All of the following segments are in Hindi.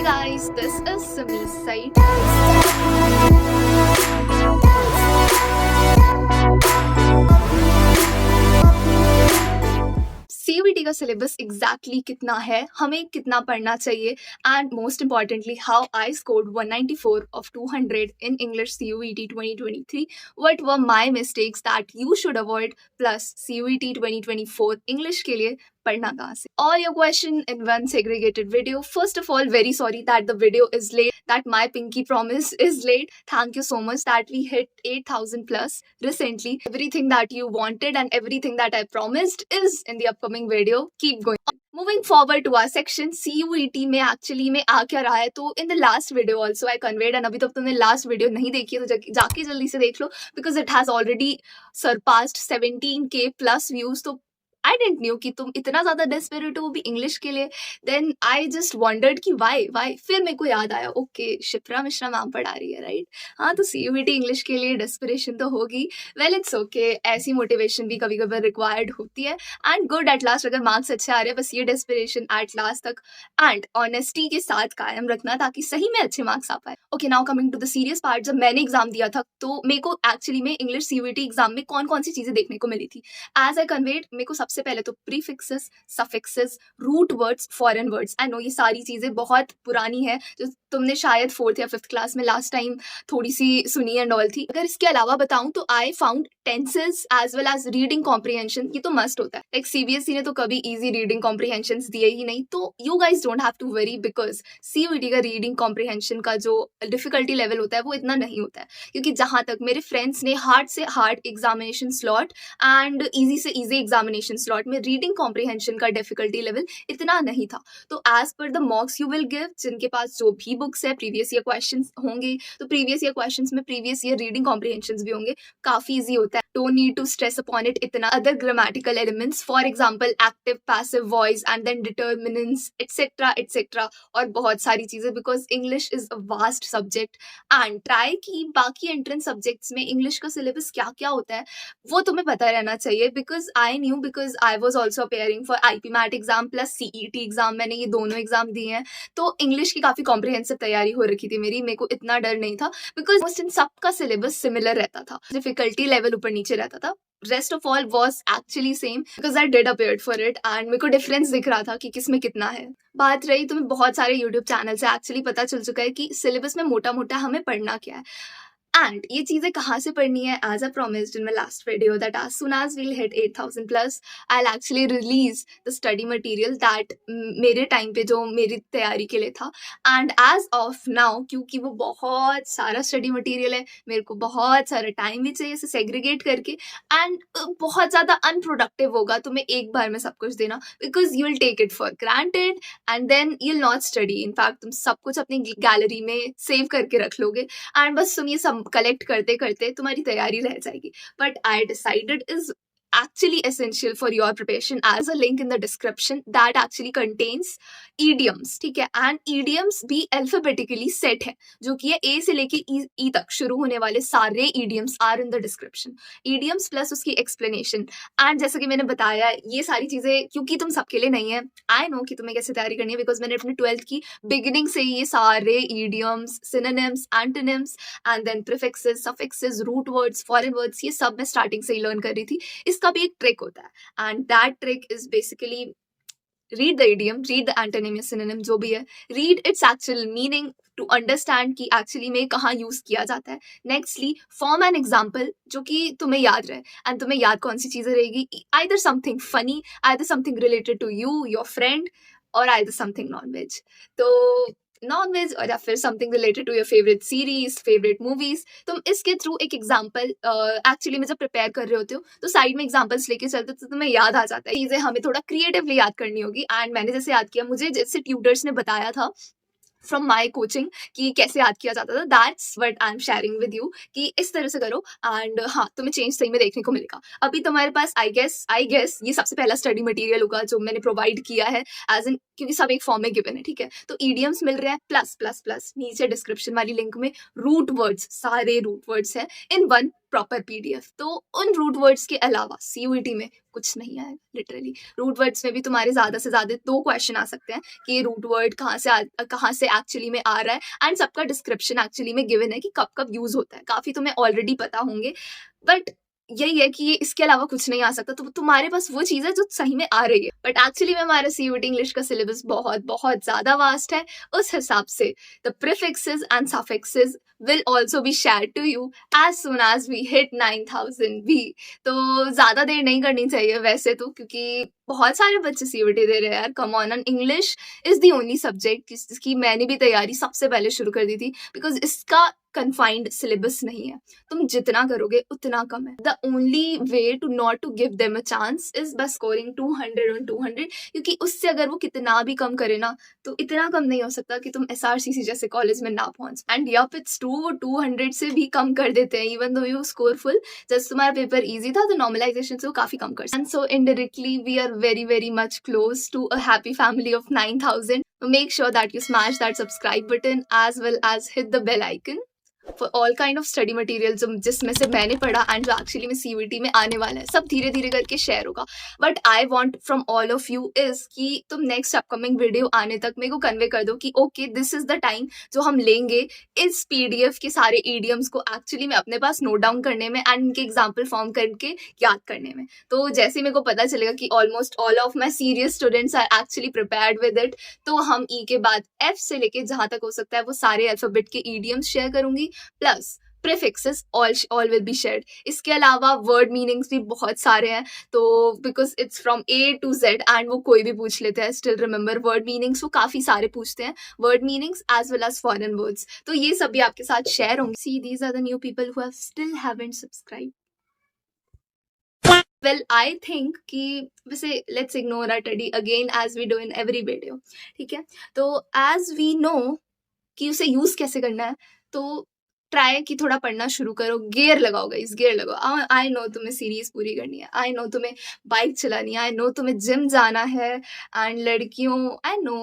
Hey guys, this is Sami Said. CUET का सिलेबस एग्जैक्टली कितना है, हमें कितना पढ़ना चाहिए, and most importantly how I scored 194 of 200 in English CUET 2023. What were my mistakes that you should avoid, plus CUET 2024 English के लिए पढ़ना कहाँ से. All your question in one segregated video. First of all, very sorry that the video is late, that my pinky promise is late. Thank you so much that we hit 8,000 plus recently. Everything that you wanted and everything that I promised is in the upcoming video. Keep going. Moving forward to our section, CUET में actually में आ क्या रहा है. तो in the last video also I conveyed, and अभी तक तुमने last video नहीं देखी है तो जाके जल्दी से देख लो, because it has already surpassed 17K plus views. तो आई डेंट न्यू कि तुम इतना ज्यादा डेस्परेट हो भी इंग्लिश के लिए. देन आई जस्ट वंडर्ड कि वाई. फिर मेरे को याद आया, ओके शिप्रा मिश्रा मैम पढ़ा रही है, राइट. हाँ, तो सीयूईटी इंग्लिश के लिए डेस्परेशन तो होगी. वेल इट्स ओके, ऐसी मोटिवेशन भी कभी कभी रिक्वायर्ड होती है. एंड गुड, एट लास्ट अगर मार्क्स अच्छे आ रहे हैं, बस ये डेस्परेशन एट लास्ट तक एंड ऑनेस्टी के साथ कायम रखना ताकि सही में अच्छे मार्क्स आ पाए. Okay, now coming to the serious part. जब मैंने एग्जाम दिया था तो मेरे को एक्चुअली में इंग्लिश सीयूईटी एग्जाम में कौन कौन सी चीजें देखने को मिली थी. एज आई कन्वेड, मेरे को सबसे पहले तो prefixes, suffixes, root words, foreign words. I know ये सारी चीजें बहुत पुरानी है, जो तुमने शायद 4th या 5th क्लास में लास्ट टाइम थोड़ी सी सुनी एंड ऑल थी. अगर इसके अलावा बताऊं तो I found tenses as well as reading comprehension. ये तो मस्ट होता है. लाइक सीबीएसई ने तो कभी इजी रीडिंग कॉम्प्रिहेंशन दिए ही नहीं, तो you guys don't have to worry, because CUET का रीडिंग कॉम्प्रिहेंशन का जो डिफिकल्टी लेवल होता है वो इतना नहीं होता है. क्योंकि जहां तक मेरे फ्रेंड्स ने हार्ड से hard examination slot and easy से इजी एग्जामिनेशन स्लॉट में रीडिंग कॉम्प्रिहेंशन का डिफिकल्टी लेवल इतना नहीं था. तो as per the mocks you will give, जिनके पास जो भी बुक्स है, प्रीवियस ईयर क्वेश्चंस होंगे, तो प्रीवियस ईयर क्वेश्चंस में प्रीवियस ईयर रीडिंग कॉम्प्रिहेंशन भी होंगे. काफी इजी होता है. Don't need to stress upon it इतना. Other grammatical elements, for example active, passive voice and then determinants etcetera etcetera, और बहुत सारी चीजें, because English is a vast subject. And try की बाकी एंट्रेंस सब्जेक्ट्स में इंग्लिश का सिलेबस क्या क्या होता है वो तुम्हें पता रहना चाहिए. Because I new, because I was also appearing for IPMAT exam plus CET exam. मैंने ये दोनों एग्जाम दिए हैं, तो इंग्लिश की काफी कॉम्प्रिहेंसिव तैयारी हो रखी थी मेरी. मेरे को इतना डर नहीं था, बिकॉज मोस्ट इन सबका सिलेबस सिमिलर रहता था. डिफिकल्टी लेवल ऊपर नीचे रहता था. Rest of all was actually same, because I did appeared for it and मेरे को डिफरेंस दिख रहा था कि किसमें कितना है. बात रही, तुम्हें बहुत सारे यूट्यूब चैनल से एक्चुअली पता चल चुका है कि सिलेबस में मोटा मोटा हमें पढ़ना क्या है. एंड ये चीजें कहाँ से पढ़नी है, as I promised in my last video that as soon as we'll hit 8,000 plus I'll actually release the study material that मेरे टाइम पे जो मेरी तैयारी के लिए था. एंड एज ऑफ नाउ, क्योंकि वो बहुत सारा स्टडी मटेरियल है, मेरे को बहुत सारा टाइम भी चाहिए इसे सेग्रीगेट करके, एंड बहुत ज्यादा अनप्रोडक्टिव होगा तुम्हें एक बार में सब कुछ देना, because you will take it for granted and then you will not study. In fact तुम सब कुछ अपनी गैलरी में सेव करके रख लोगे एंड बस तुम ये सब कलेक्ट करते करते तुम्हारी तैयारी रह जाएगी. But I decided is actually essential for your preparation as a link in the description that actually contains idioms. ठीक है, and idioms भी alphabetically set है, जो कि ये A से लेके E तक शुरू होने वाले सारे idioms are in the description. idioms plus उसकी explanation. and जैसा कि मैंने बताया, ये सारी चीजें क्योंकि तुम सबके लिए नहीं है, I know कि तुम्हें कैसे तैयारी करनी है, बिकॉज मैंने अपने 12th की बिगिनिंग से ही ये सारे idioms, synonyms, antonyms and then prefixes, suffixes, root words, foreign words, ये सब मैं स्टार्टिंग से ही लर्न कर रही थी. इसका भी एक ट्रिक होता है, and that trick is basically read the idiom, read the antonym या सिनोनिम जो भी है, read its actual meaning to understand कि एक्चुअली में कहाँ यूज किया जाता है. नेक्स्टली फॉर्म एन एग्जाम्पल जो कि तुम्हें याद रहे, एंड तुम्हें याद कौन सी चीजें रहेगी, either something funny, either something related to you, your friend, और आइदर समथिंग नॉन वेज. तो नॉन वेज और या फिर something related to your favourite series, favourite movies. तुम इसके थ्रू एक एग्जाम्पल एक्चुअली में जब प्रिपेयर कर रहे होते हो तो साइड में एग्जाम्पल्स लेके चलते तो तुम्हें याद आ जाता है. चीजें हमें थोड़ा क्रिएटिवली याद करनी होगी. एंड मैंने जैसे याद किया, मुझे जैसे ट्यूटर्स ने बताया था फ्रॉम माई कोचिंग कि कैसे याद किया जाता था, that's what I am sharing with you कि इस तरह से करो एंड हाँ, तुम्हें चेंज सही में देखने को मिलेगा. अभी तुम्हारे पास आई गेस ये सबसे पहला स्टडी मटेरियल होगा जो मैंने प्रोवाइड किया है, एज इन क्योंकि सब एक फॉर्म में गिवन है. ठीक है, तो ईडियम्स मिल रहे हैं, प्लस प्लस प्लस नीचे डिस्क्रिप्शन वाली लिंक में रूट वर्ड्स, सारे रूट वर्ड्स है इन वन प्रॉपर पीडीएफ। तो उन रूट वर्ड्स के अलावा सीयूईटी में कुछ नहीं आएगा लिटरली। रूट वर्ड्स में भी तुम्हारे ज़्यादा से ज़्यादा 2 क्वेश्चन आ सकते हैं कि ये रूट वर्ड कहाँ से एक्चुअली में आ रहा है, एंड सबका डिस्क्रिप्शन एक्चुअली में गिवन है कि कब कब यूज़ होता है। काफ़ी तुम्हें ऑलरेडी पता होंगे, बट यही है कि ये इसके अलावा कुछ नहीं आ सकता। तो तुम्हारे पास वो चीज़ है जो सही में आ रही है। बट एक्चुअली में हमारा सीयूईटी इंग्लिश का सिलेबस बहुत बहुत ज़्यादा वास्ट है। उस हिसाब से the prefixes and suffixes will also be shared to you as soon as we hit 9000 भी। तो ज़्यादा देर नहीं करनी चाहिए वैसे तो, क्योंकि बहुत सारे बच्चे सीयूईटी दे रहे हैं यार। Come on, and English is the only subject जिसकी मैंने भी तैयारी सबसे पहले शुरू कर दी थी, बिकॉज इसका कन्फाइंड सिलेबस नहीं है। तुम जितना करोगे उतना कम है। The only way to not to give them a chance is by scoring 200 on 200, क्योंकि उससे अगर वो कितना भी कम करे ना, तो इतना कम नहीं हो सकता कि तुम SRCC जैसे कॉलेज में ना पहुंच। एंड यप इट्स ट्रू, वो 200 से भी कम कर देते हैं even though you score full. Just तुम्हारा पेपर इजी था तो नॉर्मलाइजेशन से वो काफी कम कर। And so indirectly we are very much close to a happy family of 9000. Make sure that you smash that subscribe button as well as hit the bell icon for all kind of study materials जिसमें से मैंने पढ़ा एंड जो एक्चुअली में सीयूईटी में आने वाला है, सब धीरे धीरे करके शेयर होगा। But I want from all of you is कि तुम नेक्स्ट अपकमिंग वीडियो आने तक मेरे को कन्वे कर दो कि okay this is the time जो हम लेंगे इस पीडीएफ के सारे ईडियम्स को एक्चुअली में अपने पास नोट डाउन करने में एंड इनके एग्जाम्पल फॉर्म करके याद करने में। तो जैसे मेरे को पता चलेगा कि almost all of my serious students are actually prepared with it, तो हम ई के बाद एफ से लेके जहां तक हो सकता है वो सारे अल्फाबेट के ईडियम्स शेयर करूंगी, plus prefixes all will be shared. इसके अलावा वर्ड मीनिंग्स भी बहुत सारे हैं, तो because it's from A to Z and वो कोई भी पूछ लेते हैं। स्टिल रिमेंबर वर्ड मीनिंग्स वो काफी सारे पूछते हैं, word meanings as well as foreign words. तो ये सब भी आपके साथ शेयर होंगे। See these are the new people who have still haven't subscribe. Well I think कि वैसे let's ignore our study again as we do in every video, ठीक है। तो एज वी नो कि उसे यूज कैसे करना है, तो ट्राई कि थोड़ा पढ़ना शुरू करो, गियर लगाओ गाइस, गियर लगाओ। आई नो तुम्हें सीरीज पूरी करनी है, आई नो तुम्हें बाइक चलानी है, आई नो तुम्हें जिम जाना है, एंड लड़कियों आई नो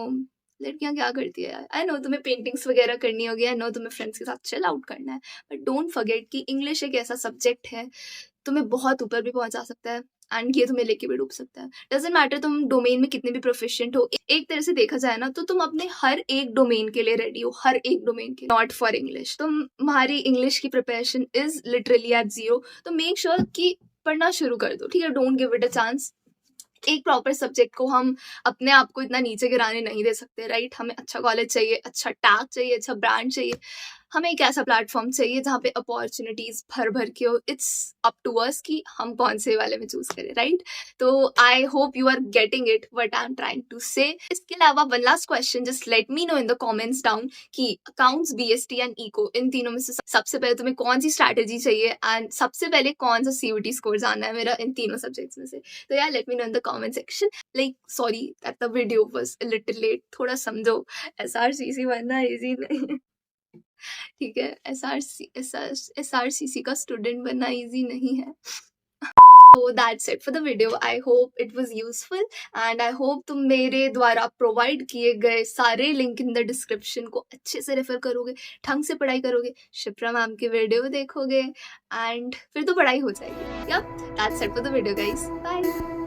लड़कियां क्या करती है, आई नो तुम्हें पेंटिंग्स वगैरह करनी होगी, आई नो तुम्हें फ्रेंड्स के साथ चिल आउट करना है। बट डोंट फॉरगेट कि इंग्लिश एक ऐसा सब्जेक्ट है तुम्हें बहुत ऊपर भी पहुंचा सकता है एंड ये तुम्हें लेके भी डूब सकता है। डजेंट मैटर तुम डोमेन में कितने भी प्रोफिशिएंट हो, एक तरह से देखा जाए ना तो तुम अपने हर एक डोमेन के लिए रेडी हो, हर एक डोमेन के। नॉट फॉर इंग्लिश, तुम्हारी इंग्लिश की प्रिपरेशन इज लिटरली एट 0, तो मेक श्योर कि पढ़ना शुरू कर दो, ठीक है। Don't give it a chance. एक प्रॉपर सब्जेक्ट को हम अपने आप को इतना नीचे गिराने नहीं दे सकते, राइट। हमें अच्छा कॉलेज चाहिए, अच्छा टैग चाहिए, अच्छा ब्रांड चाहिए, हमें एक ऐसा प्लेटफॉर्म चाहिए जहाँ पे अपॉर्चुनिटीज भर भर के हो। इट्स अप टू अस कि हम कौन से वाले में चूज करें, राइट। तो I hope you are getting it what I am trying to say. इसके अलावा one last question, just let me know in the comments down कि अकाउंट्स, BST एंड इको, इन तीनों में से सबसे पहले तुम्हें कौन सी स्ट्रैटेजी चाहिए एंड सबसे पहले कौन सा CUET स्कोर जानना है मेरा इन तीनों सब्जेक्ट्स में से। तो यार let me know in the comment section. Like sorry that the video was a little late, थोड़ा समझो, SRCC बनना इजी नहीं, ठीक है। SRCC का स्टूडेंट बनना इजी नहीं है। So that's it for the video. I hope it was useful and I hope तुम मेरे द्वारा प्रोवाइड किए गए सारे लिंक इन द डिस्क्रिप्शन को अच्छे से रेफर करोगे, ढंग से पढ़ाई करोगे, शिप्रा मैम की वीडियो देखोगे एंड फिर तो पढ़ाई हो जाएगी। Yep, that's it for the video guys. Bye.